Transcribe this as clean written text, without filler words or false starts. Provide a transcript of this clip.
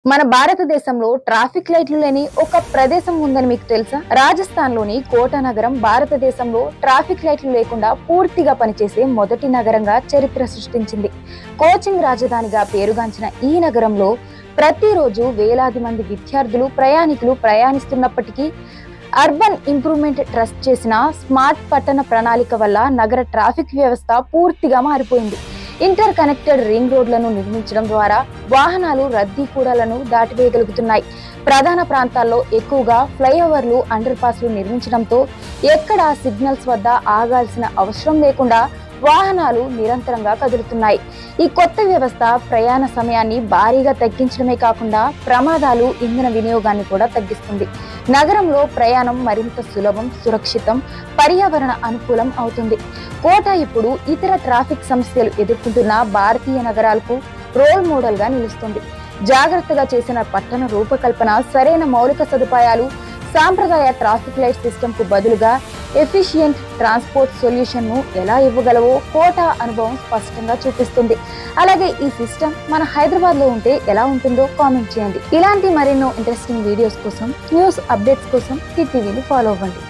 మన భారతదేశంలో ట్రాఫిక్ లైట్లు లేని ఒక ప్రదేశం ఉందని మీకు తెలుసా? రాజస్థాన్ లోని కోటా నగరం భారతదేశంలో ట్రాఫిక్ లైట్లు లేకుండా పూర్తిగా పనిచేసే మొదటి నగరంగా చరిత్ర సృష్టించింది. కోచింగ్ రాజధానిగా పేరుగాంచిన ఈ నగరంలో ప్రతిరోజు వేలాది మంది విద్యార్థులు, ప్రయాణికులు ప్రయాణిస్తున్నప్పటికీ అర్బన్ ఇంప్రూవ్మెంట్ ట్రస్ట్ చేసిన స్మార్ట్ పట్టణ ప్రణాళిక వల్ల నగర ట్రాఫిక్ వ్యవస్థ పూర్తిగా మారిపోయింది. ఇంటర్ కనెక్టెడ్ రింగ్ రోడ్లను నిర్మించడం ద్వారా వాహనాలు రద్దీ కూడలను దాటివేయగలుగుతున్నాయి. ప్రధాన ప్రాంతాల్లో ఎక్కువగా ఫ్లైఓవర్లు, అండర్ పాస్లు నిర్మించడంతో ఎక్కడ సిగ్నల్స్ వద్ద ఆగాల్సిన అవసరం లేకుండా వాహనాలు నిరంతరంగా కదులుతున్నాయి. ఈ కొత్త వ్యవస్థ ప్రయాణ సమయాన్ని భారీగా తగ్గించడమే కాకుండా ప్రమాదాలు, ఇంధన వినియోగాన్ని కూడా తగ్గిస్తుంది. నగరంలో ప్రయాణం మరింత సులభం, సురక్షితం, పర్యావరణ అనుకూలం అవుతుంది. కోటా ఇప్పుడు ఇతర ట్రాఫిక్ సమస్యలు ఎదుర్కొంటున్న భారతీయ నగరాలకు రోల్ మోడల్ గా నిలుస్తుంది. జాగ్రత్తగా చేసిన పట్టణ రూపకల్పన, సరైన మౌలిక సదుపాయాలు, సాంప్రదాయ ట్రాఫిక్ లైట్ సిస్టమ్ కు బదులుగా ఎఫిషియెంట్ ట్రాన్స్పోర్ట్ సొల్యూషన్ ను ఎలా ఇవ్వగలవో కోటా అనుభవం స్పష్టంగా చూపిస్తుంది. అలాగే ఈ సిస్టమ్ మన హైదరాబాద్ లో ఉంటే ఎలా ఉంటుందో కామెంట్ చేయండి. ఇలాంటి మరెన్నో ఇంట్రెస్టింగ్ వీడియోస్ కోసం, న్యూస్ అప్డేట్స్ కోసం హిట్ టీవీని ఫాలో అవ్వండి.